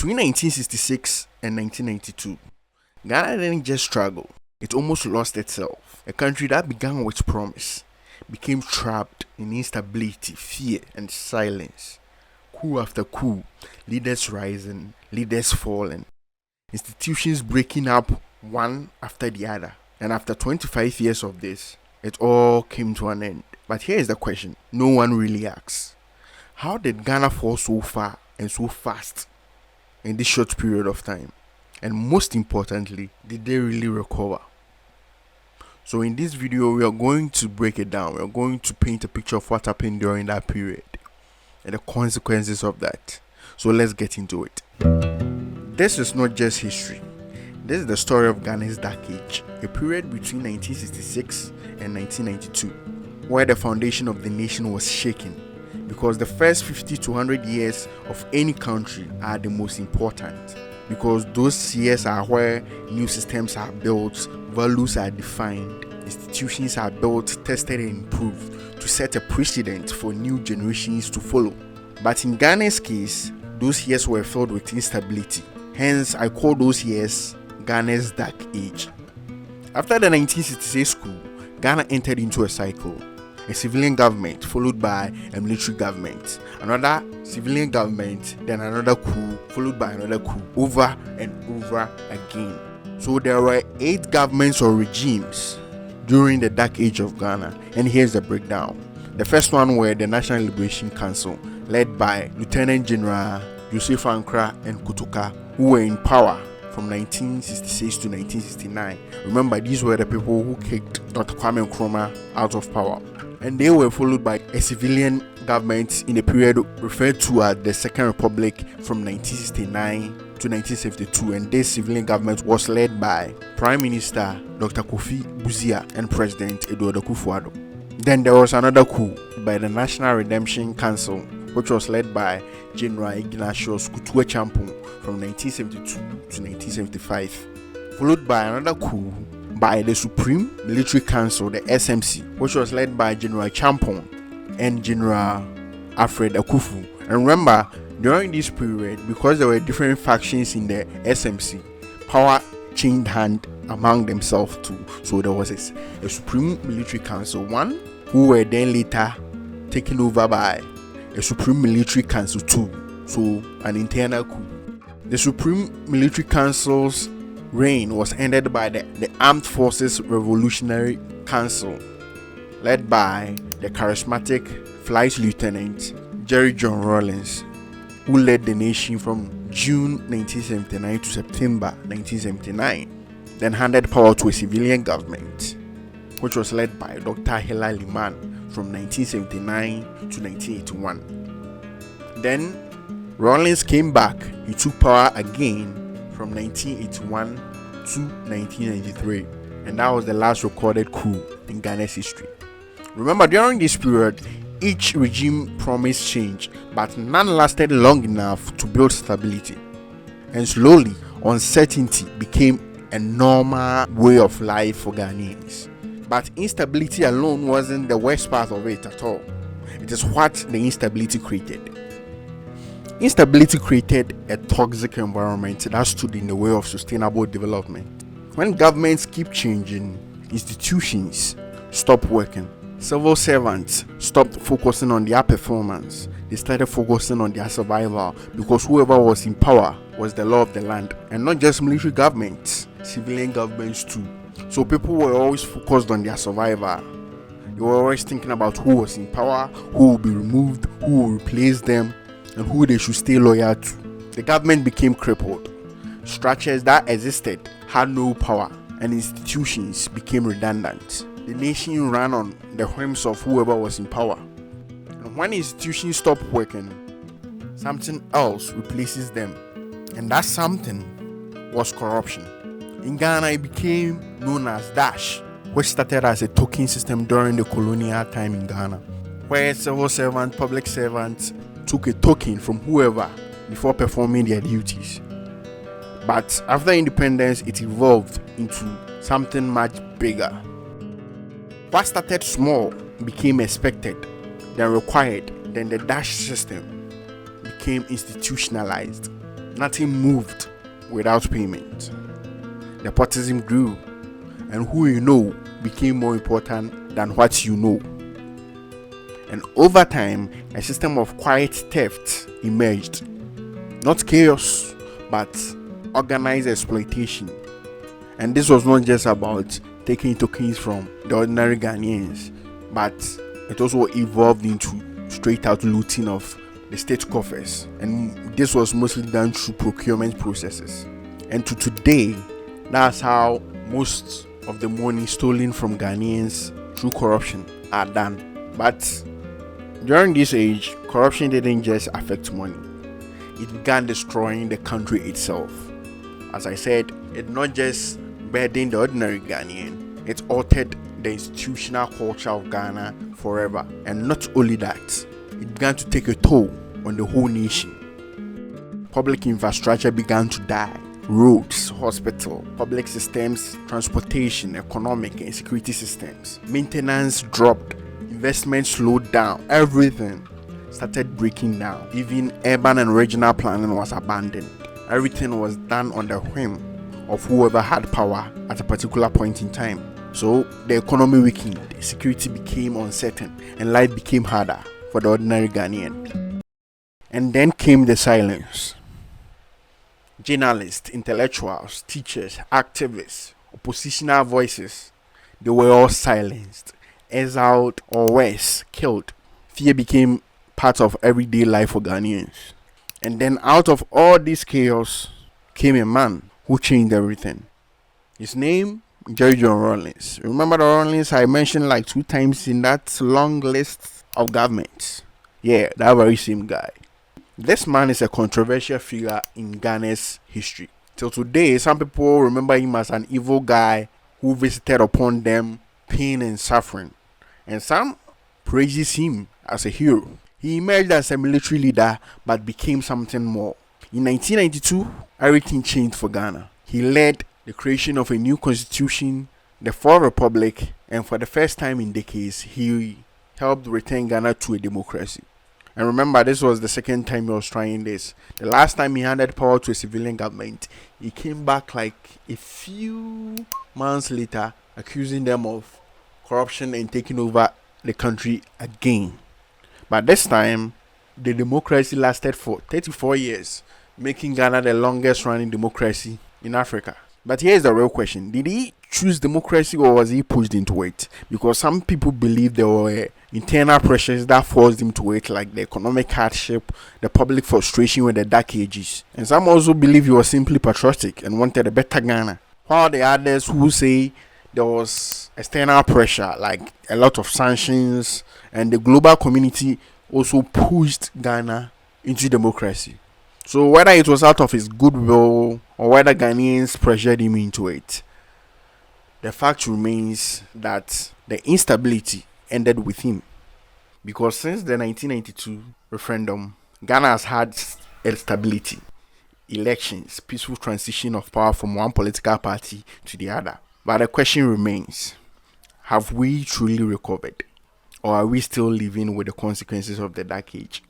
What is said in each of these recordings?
Between 1966 and 1992, Ghana didn't just struggle, it almost lost itself. A country that began with promise became trapped in instability, fear, and silence. Coup after coup, leaders rising, leaders falling, institutions breaking up one after the other. And after 25 years of this, it all came to an end. But here is the question no one really asks: how did Ghana fall so far and so fast in this short period of time? And most importantly, did they really recover? So in this video, we are going to break it down. We are going to paint a picture of what happened during that period and the consequences of that. So let's get into it. This is not just history. This is the story of Ghana's dark age, a period between 1966 and 1992, where the foundation of the nation was shaken, because the first 50 to 100 years of any country are the most important, because those years are where new systems are built, values are defined, institutions are built, tested and improved to set a precedent for new generations to follow. But in Ghana's case, those years were filled with instability. Hence, I call those years Ghana's dark age. After the 1966 coup, Ghana entered into a cycle. A civilian government followed by a military government, another civilian government, then another coup, followed by another coup, over and over again. So there were 8 governments or regimes during the dark age of Ghana, and here's the breakdown. The first one were the National Liberation Council, led by Lieutenant General Joseph Ankara and Kutuka, who were in power from 1966 to 1969. Remember, these were the people who kicked Dr. Kwame Nkrumah out of power. And they were followed by a civilian government in a period referred to as the Second Republic from 1969 to 1972. And this civilian government was led by Prime Minister Dr. Kofi Buzia and President Eduardo Kufuor. Then there was another coup by the National Redemption Council, which was led by General Ignatius Kutuwe Champong from 1972 to 1975, followed by another coup by the Supreme Military Council, the SMC, which was led by General Champong and General Alfred Akufu. And remember, during this period, because there were different factions in the SMC, power changed hand among themselves too. So there was a Supreme Military Council, one who were then later taken over by a Supreme Military Council 2, so an internal coup. The Supreme Military Council's reign was ended by the Armed Forces Revolutionary Council, led by the charismatic Flight Lieutenant Jerry John Rawlings, who led the nation from June 1979 to September 1979, then handed power to a civilian government, which was led by Dr. Hela Liman from 1979 to 1981. Then Rawlings came back. He took power again from 1981 to 1993, and that was the last recorded coup in Ghana's history. Remember, during this period, each regime promised change, but none lasted long enough to build stability, and slowly uncertainty became a normal way of life for Ghanaians. But instability alone wasn't the worst part of it at all. It is what the instability created. Instability created a toxic environment that stood in the way of sustainable development. When governments keep changing, institutions stop working. Civil servants stopped focusing on their performance. They started focusing on their survival, because whoever was in power was the law of the land. And not just military governments, civilian governments too. So people were always focused on their survival. They were always thinking about who was in power, who will be removed, who will replace them, and who they should stay loyal to. The government became crippled. Structures that existed had no power, and institutions became redundant. The nation ran on the whims of whoever was in power. And when institutions stop working, something else replaces them. And that something was corruption. In Ghana, it became known as Dash, which started as a token system during the colonial time in Ghana, where civil servants, public servants took a token from whoever before performing their duties. But after independence, it evolved into something much bigger. What started small became expected, then required, then the Dash system became institutionalized. Nothing moved without payment. Nepotism grew, and who you know became more important than what you know. And over time, a system of quiet theft emerged. Not chaos, but organized exploitation. And this was not just about taking tokens from the ordinary Ghanaians, but it also evolved into straight out looting of the state coffers. And this was mostly done through procurement processes. And to today, that's how most of the money stolen from Ghanaians through corruption are done. But during this age, corruption didn't just affect money. It began destroying the country itself. As I said, it not just burdened the ordinary Ghanaian, it altered the institutional culture of Ghana forever. And not only that, it began to take a toll on the whole nation. Public infrastructure began to die. Roads, hospital, public systems, transportation, economic and security systems. Maintenance dropped. Investment slowed down. Everything started breaking down. Even urban and regional planning was abandoned. Everything was done on the whim of whoever had power at a particular point in time. So the economy weakened, security became uncertain, and life became harder for the ordinary Ghanaian. And then came the silence. Journalists, intellectuals, teachers, activists, oppositional voices, they were all silenced, exiled, or worse, killed. Fear became part of everyday life for Ghanaians. And then out of all this chaos came a man who changed everything. His name, Jerry John Rawlings. Remember the Rawlings I mentioned like 2 times in that long list of governments? Yeah, that very same guy. This man is a controversial figure in Ghana's history. Till today, some people remember him as an evil guy who visited upon them pain and suffering. And some praises him as a hero. He emerged as a military leader but became something more. In 1992, everything changed for Ghana. He led the creation of a new constitution, the Fourth Republic, and for the first time in decades, he helped return Ghana to a democracy. And remember, this was the second time he was trying this. The last time he handed power to a civilian government, he came back like a few months later, accusing them of corruption and taking over the country again. But this time, the democracy lasted for 34 years, making Ghana the longest running democracy in Africa. But here's the real question. Did he choose democracy or was he pushed into it? Because some people believe there were internal pressures that forced him to it, like the economic hardship, the public frustration with the dark ages. And some also believe he was simply patriotic and wanted a better Ghana. While the others who say there was external pressure, like a lot of sanctions, and the global community also pushed Ghana into democracy. So whether it was out of his goodwill or whether Ghanaians pressured him into it, the fact remains that the instability ended with him. Because since the 1992 referendum, Ghana has had stability, elections, peaceful transition of power from one political party to the other. But the question remains, have we truly recovered? Or are we still living with the consequences of the dark age?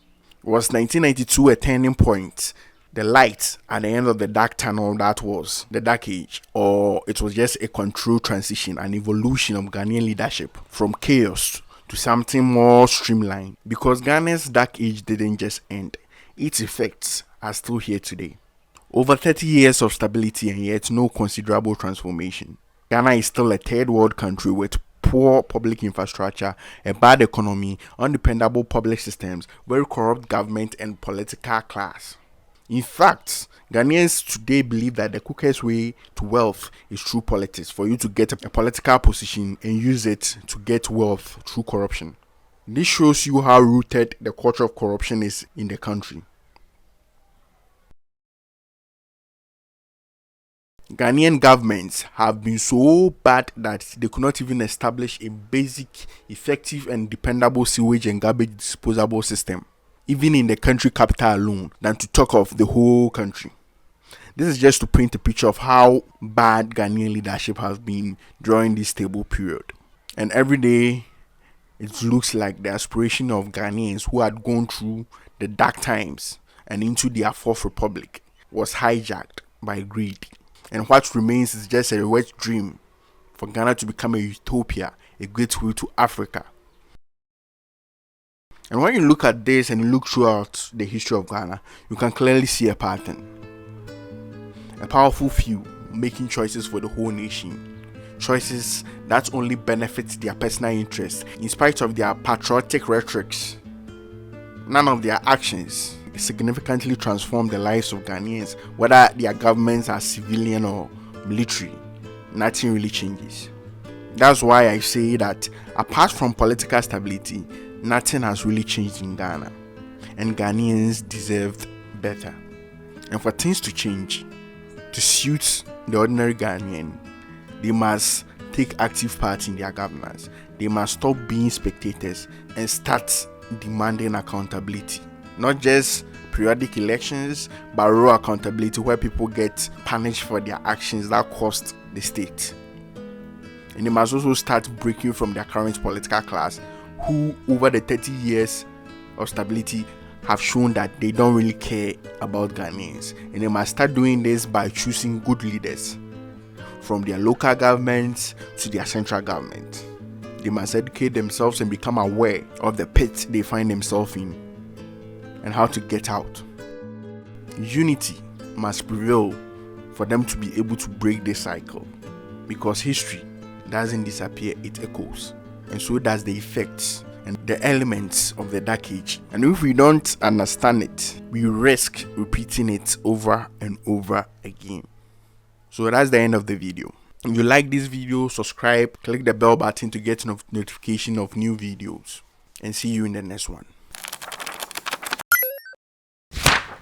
Was 1992 a turning point, the light at the end of the dark tunnel that was the dark age, or it was just a controlled transition, an evolution of Ghanaian leadership from chaos to something more streamlined? Because Ghana's dark age didn't just end, its effects are still here today. Over 30 years of stability and yet no considerable transformation. Ghana is still a third world country with poor public infrastructure, a bad economy, undependable public systems, very corrupt government and political class. In fact, Ghanaians today believe that the quickest way to wealth is through politics, for you to get a political position and use it to get wealth through corruption. This shows you how rooted the culture of corruption is in the country. Ghanaian governments have been so bad that they could not even establish a basic, effective and dependable sewage and garbage disposable system, even in the country capital alone, than to talk of the whole country. This is just to paint a picture of how bad Ghanaian leadership has been during this stable period. And every day, it looks like the aspiration of Ghanaians who had gone through the dark times and into their fourth republic was hijacked by greed. And what remains is just a wet dream for Ghana to become a utopia, a gateway to Africa. And when you look at this and you look throughout the history of Ghana, you can clearly see a pattern. A powerful few making choices for the whole nation. Choices that only benefit their personal interests in spite of their patriotic rhetorics. None of their actions significantly transform the lives of Ghanaians, whether their governments are civilian or military. Nothing really changes. That's why I say that apart from political stability, nothing has really changed in Ghana, and Ghanaians deserved better. And for things to change, to suit the ordinary Ghanaian, they must take active part in their governance. They must stop being spectators and start demanding accountability. Not just periodic elections, but raw accountability where people get punished for their actions that cost the state. And they must also start breaking from their current political class, who over the 30 years of stability have shown that they don't really care about Ghanaians. And they must start doing this by choosing good leaders from their local governments to their central government. They must educate themselves and become aware of the pit they find themselves in and how to get out. Unity must prevail for them to be able to break this cycle, because history doesn't disappear, it echoes, and so does the effects and the elements of the dark age. And if we don't understand it, we risk repeating it over and over again. So that's the end of the video. If you like this video, subscribe, click the bell button to get notification of new videos, and see you in the next one.